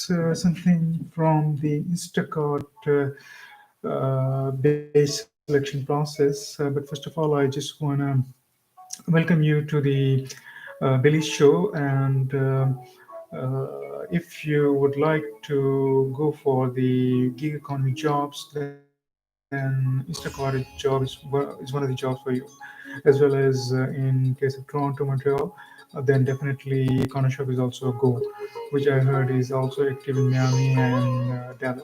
something from the Instacart base selection process. But first of all, I just want to welcome you to the Billy Show. And if you would like to go for the gig economy jobs, then Instacart is one of the jobs for you, as well as in case of Toronto, Montreal. Then definitely Corner Shop is also a go, which I heard is also active in Miami and Dallas.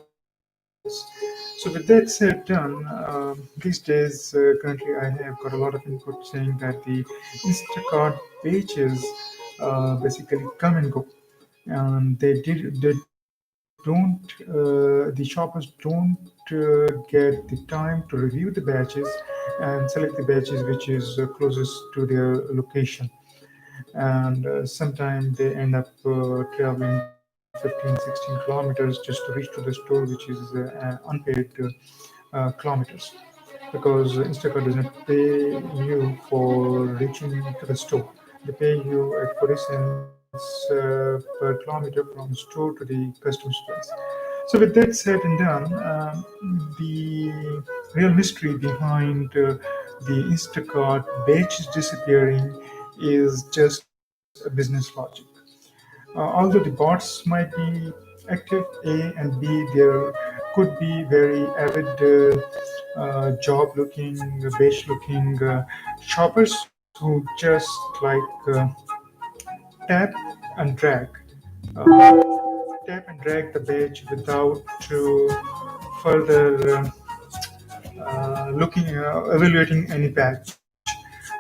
So with that said done, these days currently I have got a lot of input saying that the Instacart pages basically come and go, and the shoppers don't get the time to review the badges and select the badges which is closest to their location. And sometimes they end up traveling 15, 16 kilometers just to reach to the store, which is unpaid kilometers, because Instacart does not pay you for reaching to the store. They pay you at 40 cents per kilometer from store to the customer's place. So with that said and done, the real mystery behind the Instacart batches disappearing is just a business logic. Although the bots might be active, A and B, there could be very avid job looking, beige looking shoppers who just like tap and drag. Uh, Tap and drag the badge without further evaluating any badge.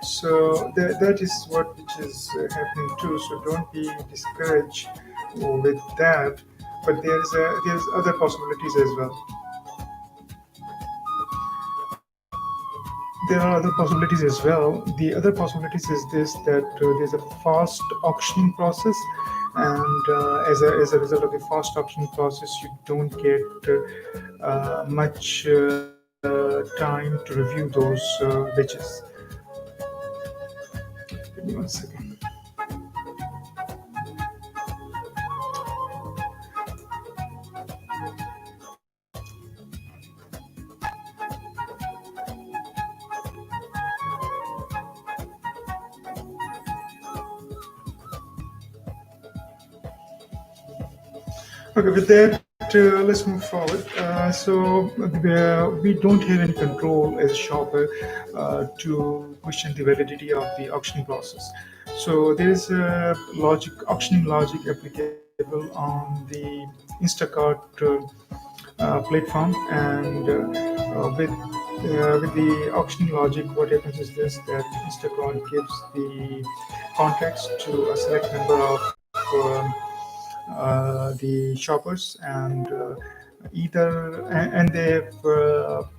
So that is what which is happening too. So don't be discouraged with that. But there's other possibilities as well. There are other possibilities as well. The other possibilities is this, that there's a fast auctioning process, and as a result of the fast auctioning process, you don't get much time to review those bitches. Give me 1 second. Okay, with that, let's move forward. We don't have any control as a shopper to question the validity of the auctioning process. So there is a auctioning logic applicable on the Instacart platform, and with the auctioning logic, what happens is this: that Instacart gives the contracts to a select number of the shoppers, and they've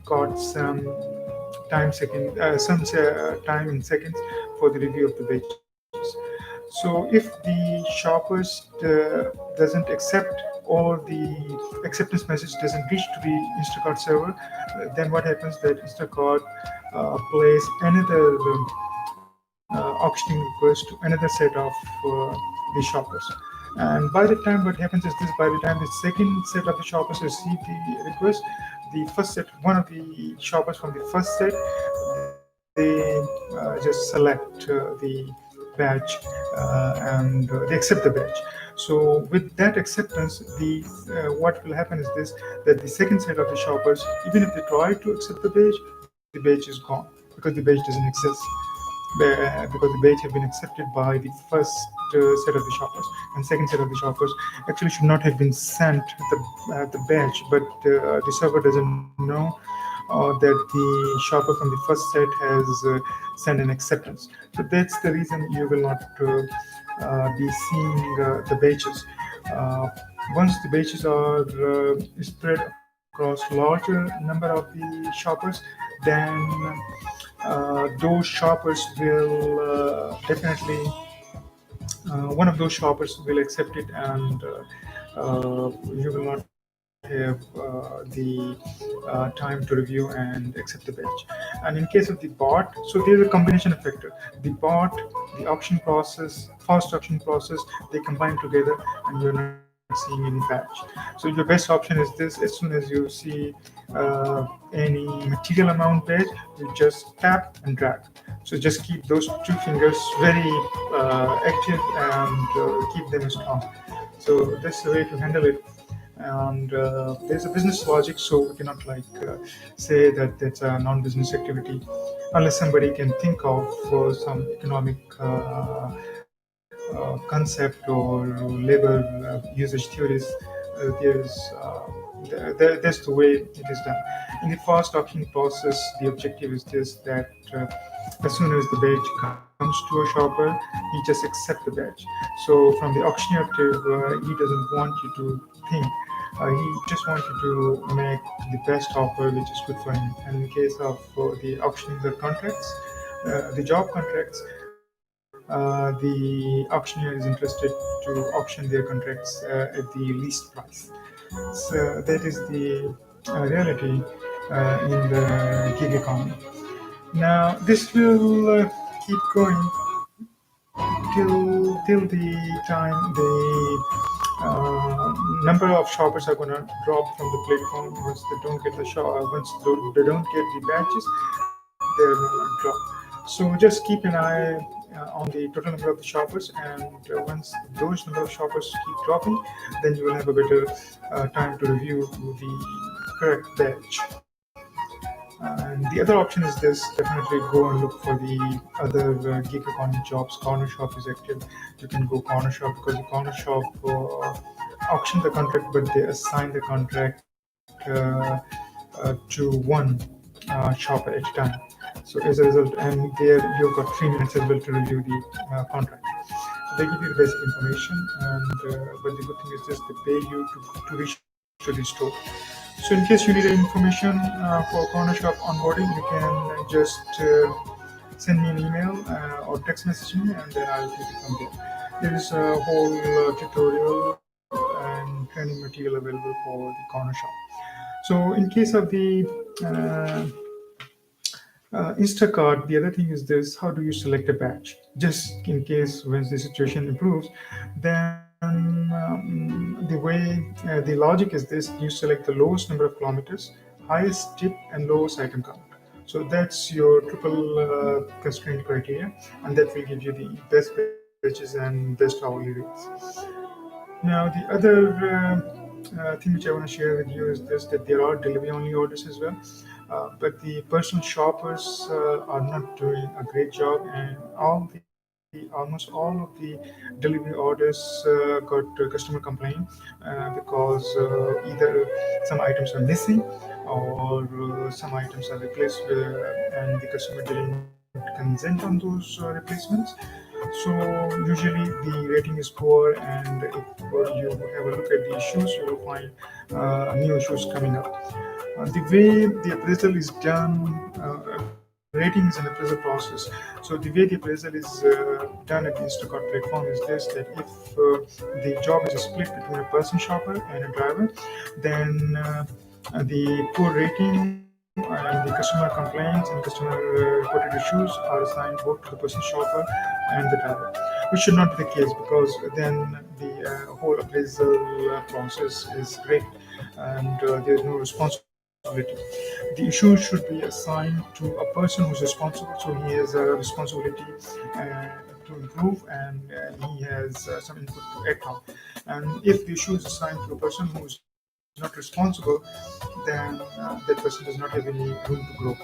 got some time in seconds for the review of the badges. So if the shoppers doesn't accept, or the acceptance message doesn't reach to the Instacart server, then what happens that Instacart plays another auctioning request to another set of the shoppers. And by the time, what happens is this: by the time the second set of the shoppers receive the request, the first set, one of the shoppers from the first set, they just select the badge, and they accept the badge. So with that acceptance, the what will happen is this: that the second set of the shoppers, even if they try to accept the badge is gone, because the badge doesn't exist. Because the badge have been accepted by the first set of the shoppers, and second set of the shoppers actually should not have been sent the badge, but the server doesn't know that the shopper from the first set has sent an acceptance. So that's the reason you will not be seeing the badges. Uh, Once the badges are spread across larger number of the shoppers, then those shoppers will definitely one of those shoppers will accept it, and you will not have the time to review and accept the badge. And in case of the bot, so there's a combination of factor: the bot, the auction process, fast auction process, they combine together, and you're not able to seeing any badge. So your best option is this: as soon as you see any material amount badge, you just tap and drag. So just keep those two fingers very active and keep them strong. So that's the way to handle it. And there's a business logic, so we cannot say that that's a non-business activity unless somebody can think of some economic concept or labor usage theories. That's the way it is done. In the fast auction process, the objective is just that as soon as the badge comes to a shopper, he just accepts the badge. So from the auctioneer he doesn't want you to think. He just wants you to make the best offer which is good for him. And in case of the auctioning the contracts, the job contracts, the auctioneer is interested to auction their contracts at the least price. So that is the reality in the gig economy. Now this will keep going till the time the number of shoppers are going to drop from the platform once they don't get the once they don't get the badges, they're going to drop. So just keep an eye on the total number of the shoppers, and once those number of shoppers keep dropping, then you will have a better time to review the correct badge. And the other option is this: definitely go and look for the other gig economy jobs. Corner shop is active. You can go corner shop because the corner shop auction the contract, but they assign the contract to one shopper at a time. So as a result, and there you've got 3 minutes as well to review the contract. So they give you the basic information, and but the good thing is this: they pay you to reach to the store. So in case you need any information for corner shop onboarding, you can just send me an email or text message me, and then I'll take it from there. There is a whole tutorial and training material available for the corner shop. So in case of the Instacart, the other thing is this: how do you select a batch? Just in case when the situation improves, then the way the logic is this: you select the lowest number of kilometers, highest tip, and lowest item count. So that's your triple constraint criteria, and that will give you the best batches and best hourly rates. Now, the other thing which I want to share with you is this: that there are delivery only orders as well. But the personal shoppers are not doing a great job, and almost all of the delivery orders got customer complaint because either some items are missing or some items are replaced and the customer didn't consent on those replacements. So usually the rating is poor, and if you have a look at the issues, you will find new issues coming up. The way the appraisal is done, rating is an appraisal process. So the way the appraisal is done at the Instacart platform is this: that if the job is split between a person shopper and a driver, then the poor rating and the customer complaints and customer reported issues are assigned both to the person shopper and the driver, which should not be the case, because then the whole appraisal process is great and there's no responsibility. The issue should be assigned to a person who's responsible, so he has a responsibility to improve, and he has some input to act on. And if the issue is assigned to a person who is not responsible, then that person does not have any room to grow.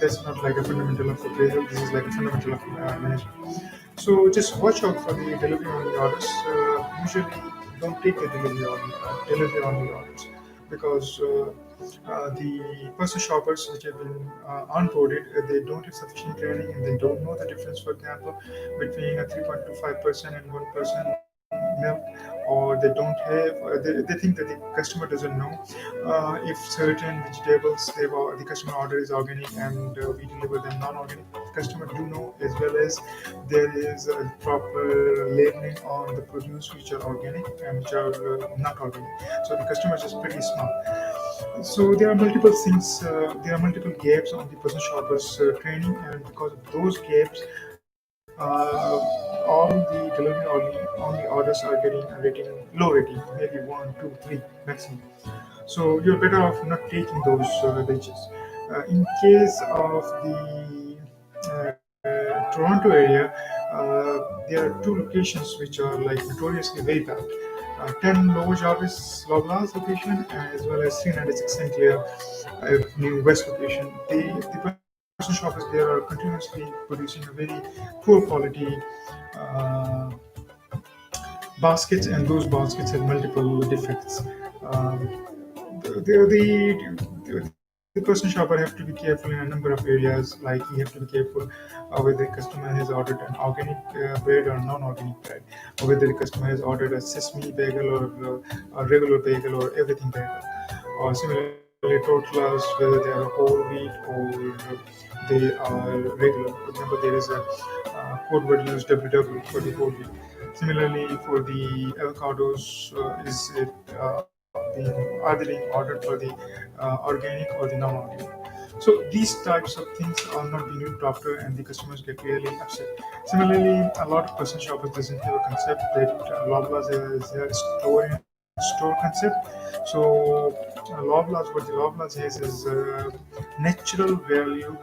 That's not like a fundamental of appraisal. This is like a fundamental of management. So just watch out for the delivery only orders. Usually, don't take the delivery only orders, because the person shoppers which have been onboarded, they don't have sufficient training and they don't know the difference, for example, between a 3.25% and 1% milk, or they don't have, they think that the customer doesn't know if certain vegetables the customer order is organic and we deliver them non-organic. Customer do know, as well as there is a proper labeling on the produce which are organic and which are not organic. So the customer is pretty smart. So there are multiple things, there are multiple gaps on the person shoppers training, and because of those gaps, all the delivery only orders are getting a rating, low rating, maybe one, two, three maximum. So you're better off not taking those benches. In case of the Toronto area, there are two locations which are like notoriously very bad. 10 Lower Jarvis Loblaws location as well as 396 St. Clair New West location. The person shoppers there are continuously producing a very poor quality uh, baskets, and those baskets have multiple defects. Um, the person shopper have to be careful in a number of areas. Like he have to be careful whether the customer has ordered an organic bread or non-organic bread, or whether the customer has ordered a sesame bagel or a regular bagel or everything bagel, or similarly tortillas whether they are whole wheat or they are regular. For example, there is a code word used WW for the whole wheat. Similarly, for the avocados, is it are they being ordered for the organic or the non-organic? So these types of things are not being looked after, and the customers get really upset. Similarly, a lot of person shoppers doesn't have a concept that Loblaws is a store concept. So Loblaws, what the Loblaws is natural value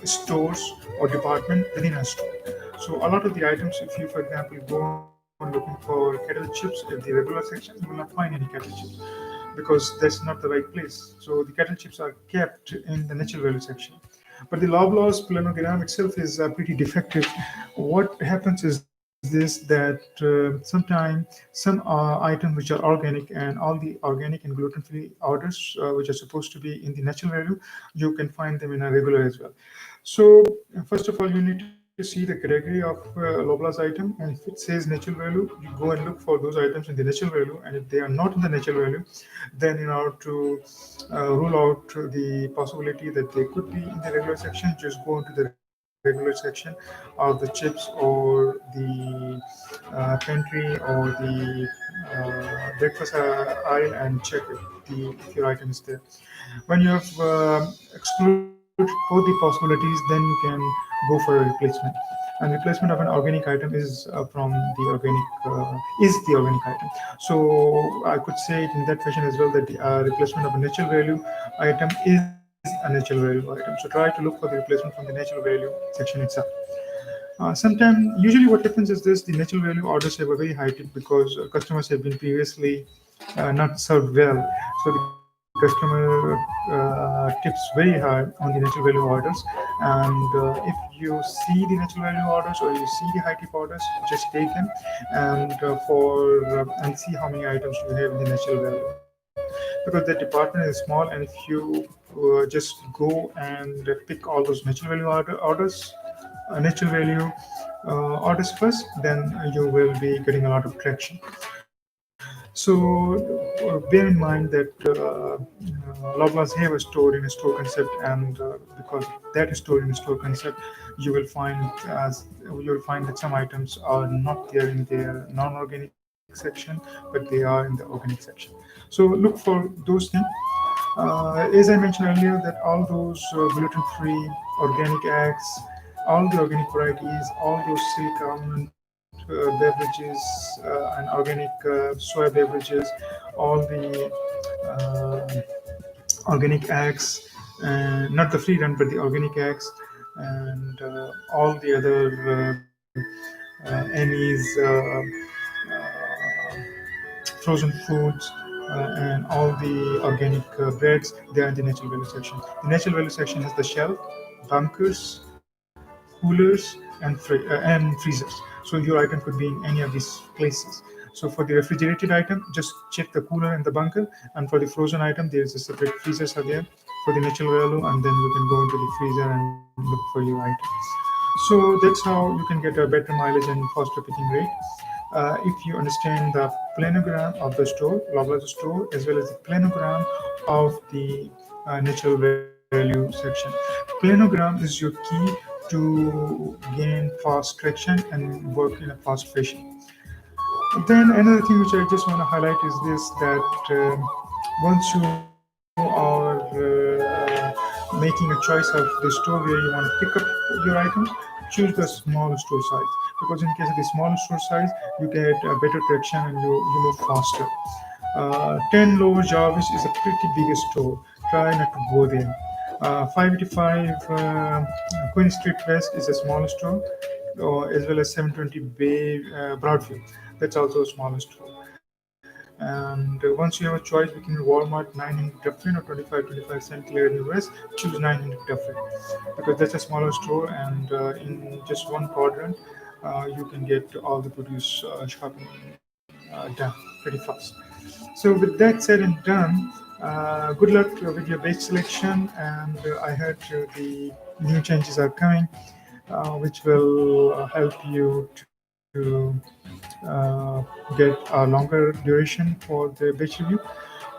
stores or department within a store. So a lot of the items, if you, for example, go on looking for kettle chips in the regular section, you will not find any kettle chips because that's not the right place. So the kettle chips are kept in the natural value section. But the Loblaws planogram itself is pretty defective. What happens is this that sometimes some items which are organic and all the organic and gluten-free orders which are supposed to be in the natural value, you can find them in a regular as well. So first of all, you need to see the category of Loblaws item, and if it says natural value, you go and look for those items in the natural value. And if they are not in the natural value, then in order to rule out the possibility that they could be in the regular section, just go into the regular section of the chips or the pantry or the breakfast aisle and check if your item is there. When you have excluded both the possibilities, then you can go for a replacement. And replacement of an organic item is from the organic is the organic item. So I could say it in that fashion as well, that the replacement of a natural value item is a natural value item. So try to look for the replacement from the natural value section itself. Sometimes, usually, what happens is this: the natural value orders have a very high tip because customers have been previously not served well. So the customer tips very high on the natural value orders. And if you see the natural value orders or you see the high tip orders, just take them and and see how many items you have in the natural value. Because the department is small, and if you just go and pick all those natural value orders natural value orders first, then you will be getting a lot of traction. So bear in mind that Loblaws have a store in a store concept, and because that is store in a store concept, you will find that some items are not there in their non-organic section, but they are in the organic section. So look for those things. As I mentioned earlier, that all those gluten-free organic eggs, all the organic varieties, all those silk almond beverages and organic soy beverages, all the organic eggs, not the free run, but the organic eggs, and all the other Amy's frozen foods and all the organic breads, they are in the natural value section. The natural value section has the shelf, bunkers, coolers, and freezers. So your item could be in any of these places. So for the refrigerated item, just check the cooler and the bunker. And for the frozen item, there is a separate freezers are there for the natural value, and then you can go into the freezer and look for your item. So that's how you can get a better mileage and faster picking rate. If you understand the planogram of the store, Loblaws store, as well as the planogram of the natural value section. Planogram is your key to gain fast traction and work in a fast fashion. Then another thing which I just want to highlight is this: that once you are making a choice of the store where you want to pick up your items, choose the small store size, because in case of the smaller store size, you get a better traction and you move faster. 10 lower Jarvis is a pretty big store. Try not to go there. 585 Queen Street West is a smaller store, as well as 720 Bay Broadfield. That's also a smaller store. And once you have a choice between Walmart 900 Dufferin or 2525 St. Clair in the West, choose 900 Dufferin, because that's a smaller store, and in just one quadrant, you can get all the produce shopping done pretty fast. So with that said and done, good luck with your base selection, and I heard the new changes are coming, which will help you to get a longer duration for the batch review.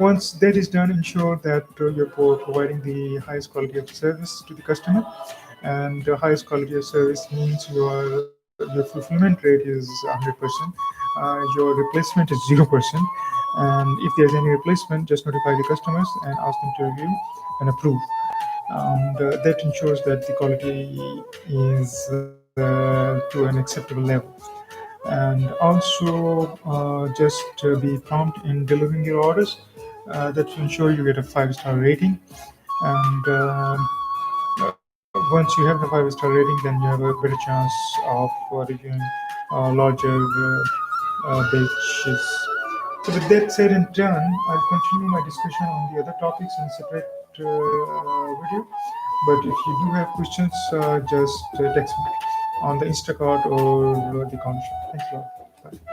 Once that is done, ensure that you're providing the highest quality of service to the customer. And the highest quality of service means your fulfillment rate is 100%. Your replacement is 0%. And if there's any replacement, just notify the customers and ask them to review and approve. And that ensures that the quality is to an acceptable level. And also just be prompt in delivering your orders. That will ensure you get a 5-star rating. And once you have the 5-star rating, then you have a better chance of reviewing larger batches. So with that said and done, I'll continue my discussion on the other topics in separate video. But if you do have questions, just text me on the Instacart or the comment. Thanks a lot. Bye.